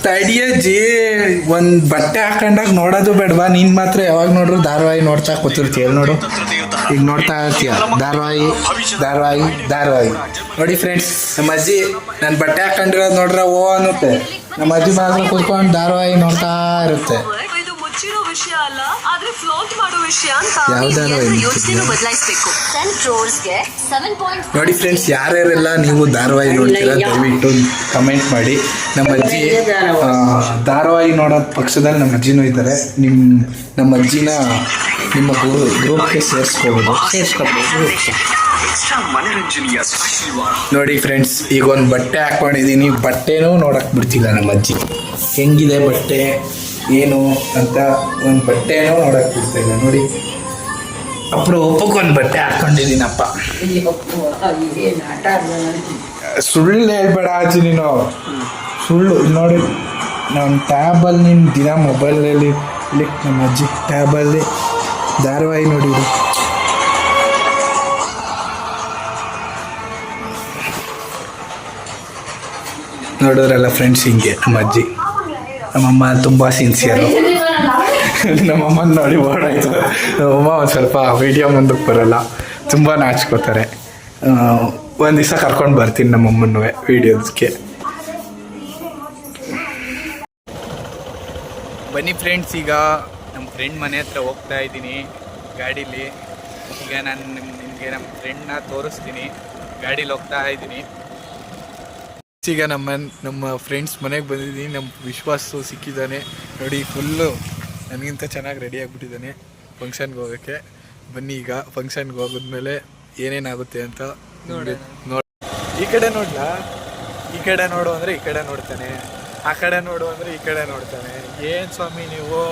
ತಡಿಯಜ್ಜಿ ಒಂದ್ ಬಟ್ಟೆ ಹಾಕೊಂಡಾಗ ನೋಡೋದು ಬೇಡವಾ? ನೀನ್ ಮಾತ್ರ ಯಾವಾಗ ನೋಡ್ರು ಧಾರಾವಾಹಿ ನೋಡ್ತಾ ಕೂತಿರ್ತೀಯ ನೋಡು. ಈಗ ನೋಡ್ತಾ ಇರ್ತೀಯ ಧಾರಾವಾಹಿ ಧಾರಾವಾಹಿ ಧಾರಾವಾಹಿ. ನೋಡಿ ಫ್ರೆಂಡ್ಸ್, ನಮ್ಮ ಅಜ್ಜಿ ನನ್ನ ಬಟ್ಟೆ ಹಾಕೊಂಡಿರೋದು ನೋಡ್ರೆ ಓ ಅನ್ನುತ್ತೆ. ನಮ್ಮ ಅಜ್ಜಿ ಮಾತ್ರ ಕೂತ್ಕೊಂಡು ಧಾರಾವಾಹಿ ನೋಡ್ತಾ ಇರುತ್ತೆ. ವಿಷಯ ಅಲ್ಲ, ಆದ್ರೆ ಫ್ಲಾಟ್ ಮಾಡೋ ವಿಷಯ ಅಂತ ನೋಡಿ ಫ್ರೆಂಡ್ಸ್, ಯಾರ್ಯಾರೆಲ್ಲ ನೀವು ಧಾರಾವಾಹಿ ನೋಡ್ತೀರಾ ದಯವಿಟ್ಟು ಕಮೆಂಟ್ ಮಾಡಿ. ನಮ್ಮ ಅಜ್ಜಿ ಧಾರಾವಾಹಿ ನೋಡೋ ಪಕ್ಷದಲ್ಲಿ ನಮ್ಮ ಅಜ್ಜಿನೂ ಇದ್ದಾರೆ. ನಮ್ಮ ಅಜ್ಜಿನ ನಿಮ್ಮ ಗ್ರೂಪ್ಗೆ ಸೇರಿಸ್ಕೋಬೋದು. ನೋಡಿ ಫ್ರೆಂಡ್ಸ್, ಈಗ ಒಂದು ಬಟ್ಟೆ ಹಾಕೊಂಡಿದ್ದೀನಿ, ಬಟ್ಟೆನೂ ನೋಡಕ್ ಬಿಡ್ತಿಲ್ಲ ನಮ್ಮ ಅಜ್ಜಿ. ಹೆಂಗಿದೆ ಬಟ್ಟೆ ಏನು ಅಂತ ಒಂದು ಬಟ್ಟೆನೂ ನೋಡಕ್ ಬಿಡ್ತಿಲ್ಲ. ನೋಡಿ, ಒಪ್ಪಕ್ಕೊಂದು ಬಟ್ಟೆ ಹಾಕೊಂಡಿದ್ದೀನಪ್ಪ. ಸುಳ್ಳು ಹೇಳ್ಬೇಡ ಅಜ್ಜಿ ನೀನು, ಸುಳ್ಳು. ನೋಡಿ, ನಾನು ಟ್ಯಾಬಲ್ಲಿ ನೀನು ದಿನ ಮೊಬೈಲಲ್ಲಿ ನಮ್ಮ ಅಜ್ಜಿ ಟ್ಯಾಬಲ್ಲಿ ಧಾರಾವಾಹಿ ನೋಡಿದ್ರು. ನೋಡೋರಲ್ಲ ಫ್ರೆಂಡ್ಸ್, ಹಿಂಗೆ ನಮ್ಮ ಅಜ್ಜಿ. ನಮ್ಮಮ್ಮ ತುಂಬ ಸಿನ್ಸಿಯರು. ನಮ್ಮಮ್ಮನ ನೋಡಿ ಓಡಾಯ್ತು. ನಮ್ಮಮ್ಮ ಒಂದು ಸ್ವಲ್ಪ ವಿಡಿಯೋ ಮುಂದಕ್ಕೆ ಬರೋಲ್ಲ, ತುಂಬ ನಾಚ್ಕೋತಾರೆ. ಒಂದು ದಿವಸ ಕರ್ಕೊಂಡು ಬರ್ತೀನಿ ನಮ್ಮಮ್ಮನೂ ವಿಡಿಯೋದಕ್ಕೆ. ಬನ್ನಿ ಫ್ರೆಂಡ್ಸ್, ಈಗ ನಮ್ಮ ಫ್ರೆಂಡ್ ಮನೆ ಹತ್ರ ಹೋಗ್ತಾ ಇದ್ದೀನಿ ಗಾಡೀಲಿ. ಈಗ ನಾನು ನಿಮಗೆ ನಮ್ಮ ಫ್ರೆಂಡ್ನ ತೋರಿಸ್ತೀನಿ. ಗಾಡೀಲಿ ಹೋಗ್ತಾ ಇದ್ದೀನಿ. ಈಗ ನಮ್ಮ ಫ್ರೆಂಡ್ಸ್ ಮನೆಗೆ ಬಂದಿದ್ದೀನಿ. ನಮ್ಮ ವಿಶ್ವಾಸು ಸಿಕ್ಕಿದ್ದಾನೆ ನೋಡಿ, ಫುಲ್ಲು ನನಗಿಂತ ಚೆನ್ನಾಗಿ ರೆಡಿ ಆಗಿಬಿಟ್ಟಿದ್ದಾನೆ ಫಂಕ್ಷನ್ಗೆ ಹೋಗೋಕ್ಕೆ. ಬನ್ನಿ, ಈಗ ಫಂಕ್ಷನ್ಗೆ ಹೋಗಿದ್ಮೇಲೆ ಏನೇನಾಗುತ್ತೆ ಅಂತ ನೋಡಿ. ಈ ಕಡೆ ನೋಡ್ಲಾ? ಈ ಕಡೆ ನೋಡು ಅಂದರೆ ಈ ಕಡೆ ನೋಡ್ತಾನೆ, ಆ ಕಡೆ ನೋಡು ಅಂದರೆ ಈ ಕಡೆ ನೋಡ್ತಾನೆ. ಏನು ಸ್ವಾಮಿ ನೀವು?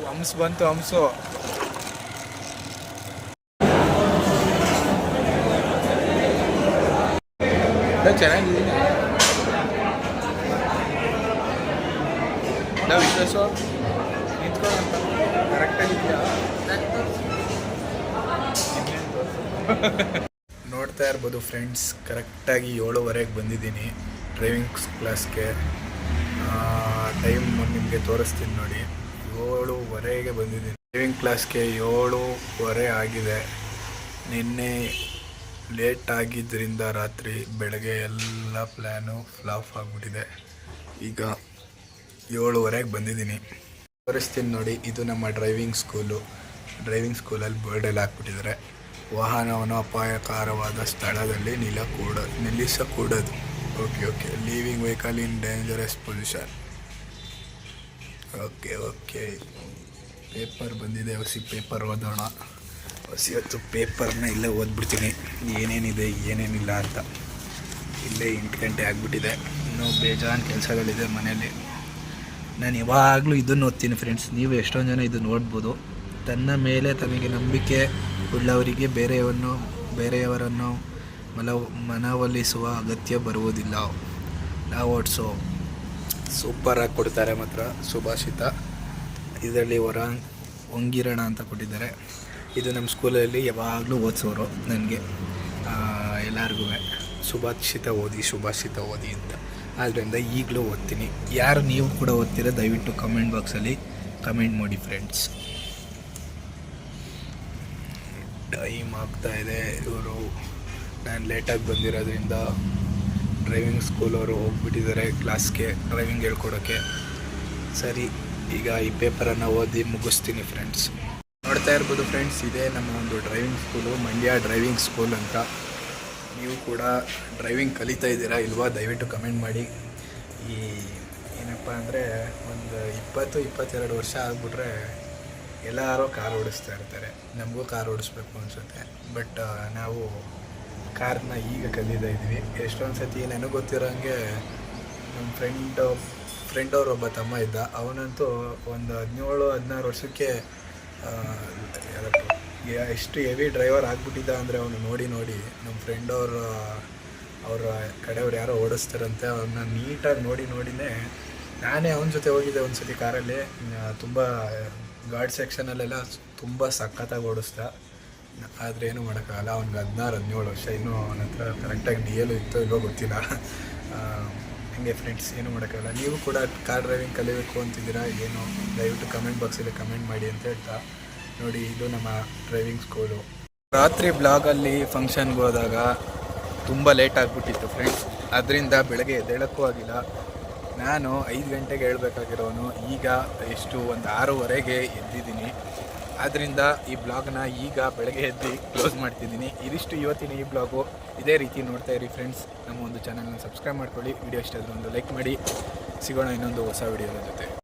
ಹಂಸ ಬಂತು, ಹಂಸು. ಚೆನ್ನಾಗಿದ್ದೀನಿ ನಾವು ವಿಶ್ವಾಸ ನಿಂತ್ಕೊಳ್ಳೋಂತ ಕರೆಕ್ಟಾಗಿದೆಯಾ? ನೋಡ್ತಾ ಇರ್ಬೋದು ಫ್ರೆಂಡ್ಸ್, ಕರೆಕ್ಟಾಗಿ 7:15 ಬಂದಿದ್ದೀನಿ ಡ್ರೈವಿಂಗ್ ಕ್ಲಾಸ್ಗೆ. ಟೈಮ್ ನಿಮಗೆ ತೋರಿಸ್ತೀನಿ ನೋಡಿ. 7:15 ಬಂದಿದ್ದೀನಿ ಡ್ರೈವಿಂಗ್ ಕ್ಲಾಸ್ಗೆ. 7:15 ಆಗಿದೆ. ನಿನ್ನೆ ಲೇಟ್ ಆಗಿದ್ದರಿಂದ ರಾತ್ರಿ ಬೆಳಗ್ಗೆ ಎಲ್ಲ ಪ್ಲ್ಯಾನು ಫ್ಲಾಪ್ ಆಗಿಬಿಟ್ಟಿದೆ. ಈಗ 7:15 ಬಂದಿದ್ದೀನಿ. ತೋರಿಸ್ತೀನಿ ನೋಡಿ. ಇದು ನಮ್ಮ ಡ್ರೈವಿಂಗ್ ಸ್ಕೂಲು. ಡ್ರೈವಿಂಗ್ ಸ್ಕೂಲಲ್ಲಿ ಬೋರ್ಡೆಲ್ಲ ಹಾಕ್ಬಿಟ್ಟಿದ್ದಾರೆ. ವಾಹನವನ್ನು ಅಪಾಯಕರವಾದ ಸ್ಥಳದಲ್ಲಿ ನಿಲ್ಲಿಸಕೂಡದು. ಓಕೆ. ಲೀವಿಂಗ್ ವೆಹಿಕಲ್ ಇನ್ ಡೇಂಜರಸ್ ಪೊಸಿಷನ್. ಓಕೆ. ಪೇಪರ್ ಬಂದಿದೆ, ಹೊಸ ಪೇಪರ್ ಓದೋಣ. ಇವತ್ತು ಪೇಪರ್ನ ಇಲ್ಲೇ ಓದ್ಬಿಡ್ತೀನಿ, ಏನೇನಿದೆ ಏನೇನಿಲ್ಲ ಅಂತ. ಇಲ್ಲೇ 8 ಗಂಟೆ ಆಗಿಬಿಟ್ಟಿದೆ. ಇನ್ನೂ ಬೇಜಾನ್ ಕೆಲಸಗಳಿದೆ ಮನೆಯಲ್ಲಿ. ನಾನು ಯಾವಾಗಲೂ ಇದನ್ನು ಓದ್ತೀನಿ ಫ್ರೆಂಡ್ಸ್. ನೀವು ಎಷ್ಟೊಂದು ಜನ ಇದನ್ನು ಓದ್ಬೋದು. ತನ್ನ ಮೇಲೆ ತನಗೆ ನಂಬಿಕೆ ಉಳ್ಳವರಿಗೆ ಬೇರೆಯವರನ್ನು ಮನವೊಲಿಸುವ ಅಗತ್ಯ ಬರುವುದಿಲ್ಲ. ನಾವು ಓಡಿಸೋ ಸೂಪರಾಗಿ ಕೊಡ್ತಾರೆ ಮಾತ್ರ ಸುಭಾಷಿತ. ಇದರಲ್ಲಿ ಹೊಂಗಿರಣ ಅಂತ ಕೊಟ್ಟಿದ್ದಾರೆ. ಇದು ನಮ್ಮ ಸ್ಕೂಲಲ್ಲಿ ಯಾವಾಗಲೂ ಓದಿಸೋರು ನನಗೆ, ಎಲ್ಲರಿಗೂ ಸುಭಾಷಿತ ಓದಿ ಅಂತ. ಆದ್ದರಿಂದ ಈಗಲೂ ಓದ್ತೀನಿ. ಯಾರು ನೀವು ಕೂಡ ಓದ್ತೀರ ದಯವಿಟ್ಟು ಕಮೆಂಟ್ ಬಾಕ್ಸಲ್ಲಿ ಕಮೆಂಟ್ ಮಾಡಿ ಫ್ರೆಂಡ್ಸ್. ಟೈಮ್ ಆಗ್ತಾಯಿದೆ. ಇವರು ನಾನು ಲೇಟಾಗಿ ಬಂದಿರೋದ್ರಿಂದ ಡ್ರೈವಿಂಗ್ ಸ್ಕೂಲವರು ಹೋಗ್ಬಿಟ್ಟಿದ್ದಾರೆ ಕ್ಲಾಸ್ಗೆ ಡ್ರೈವಿಂಗ್ ಹೇಳ್ಕೊಡೋಕ್ಕೆ. ಸರಿ, ಈಗ ಈ ಪೇಪರನ್ನು ಓದಿ ಮುಗಿಸ್ತೀನಿ ಫ್ರೆಂಡ್ಸ್. ನೋಡ್ತಾ ಇರ್ಬೋದು ಫ್ರೆಂಡ್ಸ್, ಇದೇ ನಮ್ಮ ಒಂದು driving school, Mandya driving school ಅಂತ. ನೀವು ಕೂಡ ಡ್ರೈವಿಂಗ್ ಕಲಿತಾ ಇದ್ದೀರಾ ಇಲ್ವಾ ದಯವಿಟ್ಟು ಕಮೆಂಟ್ ಮಾಡಿ. ಏನಪ್ಪ ಅಂದರೆ ಒಂದು 20-22 ವರ್ಷ ಆಗಿಬಿಟ್ರೆ ಎಲ್ಲರೂ ಕಾರ್ ಓಡಿಸ್ತಾ ಇರ್ತಾರೆ. ನಮಗೂ ಕಾರ್ ಓಡಿಸ್ಬೇಕು ಅನಿಸುತ್ತೆ. ಬಟ್ ನಾವು ಕಾರ್ನ ಈಗ ಕಲಿತಾ ಇದ್ವಿ. ಎಷ್ಟೊಂದು ಸತಿ ನನಗೆ ಗೊತ್ತಿರೋ ಹಂಗೆ ನಮ್ಮ ಫ್ರೆಂಡವ್ರ ಒಬ್ಬ ತಮ್ಮ ಇದ್ದ. ಅವನಂತೂ ಒಂದು 17-16 ವರ್ಷಕ್ಕೆ ಎಷ್ಟು ಹೆವಿ ಡ್ರೈವರ್ ಆಗಿಬಿಟ್ಟಿದ್ದ ಅಂದರೆ ಅವನು ನೋಡಿ ನಮ್ಮ ಅವರ ಕಡೆಯವ್ರು ಯಾರೋ ಓಡಿಸ್ತಾರಂತೆ. ಅವನ್ನ ನೀಟಾಗಿ ನೋಡಿನೇ ನಾನೇ ಅವನ ಜೊತೆ ಹೋಗಿದ್ದೆ ಒಂದು ಸತಿ ಕಾರಲ್ಲಿ. ತುಂಬ ಗಾರ್ಡ್ ಸೆಕ್ಷನಲ್ಲೆಲ್ಲ ತುಂಬ ಸಖತ್ತಾಗಿ ಓಡಿಸ್ದ. ಆದರೆ ಏನೂ ಮಾಡೋಕ್ಕಾಗಲ್ಲ. ಅವ್ನಿಗೆ 16-17 ವರ್ಷ. ಇನ್ನೂ ಅವನ ಹತ್ರ ಕರೆಕ್ಟಾಗಿ DL ಇತ್ತೋ ಇಲ್ಲೋ ಗೊತ್ತಿಲ್ಲ. ಹಂಗೆ ಫ್ರೆಂಡ್ಸ್, ಏನು ಮಾಡೋಕ್ಕಾಗಲ್ಲ. ನೀವು ಕೂಡ ಕಾರ್ ಡ್ರೈವಿಂಗ್ ಕಲಿಬೇಕು ಅಂತಿದ್ದೀರಾ ಏನು, ದಯವಿಟ್ಟು ಕಮೆಂಟ್ ಬಾಕ್ಸಲ್ಲಿ ಕಮೆಂಟ್ ಮಾಡಿ ಅಂತ ಹೇಳ್ತಾ, ನೋಡಿ ಇದು ನಮ್ಮ ಡ್ರೈವಿಂಗ್ ಸ್ಕೂಲು. ರಾತ್ರಿ ಬ್ಲಾಗಲ್ಲಿ ಫಂಕ್ಷನ್ಗೆ ಹೋದಾಗ ತುಂಬ ಲೇಟ್ ಆಗಿಬಿಟ್ಟಿತ್ತು ಫ್ರೆಂಡ್ಸ್. ಅದರಿಂದ ಬೆಳಗ್ಗೆ ಎದ್ದೇಳಕ್ಕೂ ಆಗಿಲ್ಲ. ನಾನು 5 ಗಂಟೆಗೆ ಹೇಳ್ಬೇಕಾಗಿರೋನು ಈಗ ಎಷ್ಟು ಒಂದು 6:15ಗೆ ಎದ್ದಿದ್ದೀನಿ. ಆದ್ದರಿಂದ ಈ ಬ್ಲಾಗ್ನ ಈಗ ಬೆಳಗ್ಗೆ ಎದ್ದು ಕ್ಲೋಸ್ ಮಾಡ್ತಿದ್ದೀನಿ. ಇದಿಷ್ಟು ಇವತ್ತಿನ ಈ ಬ್ಲಾಗು. ಇದೇ ರೀತಿ ನೋಡ್ತಾ ಇರಿ ಫ್ರೆಂಡ್ಸ್. ನಮ್ಮ ಒಂದು ಚಾನಲ್ನ ಸಬ್ಸ್ಕ್ರೈಬ್ ಮಾಡ್ಕೊಳ್ಳಿ. ವಿಡಿಯೋ ಇಷ್ಟ ಆದರೆ ಒಂದು ಲೈಕ್ ಮಾಡಿ. ಸಿಗೋಣ ಇನ್ನೊಂದು ಹೊಸ ವಿಡಿಯೋದ ಜೊತೆ.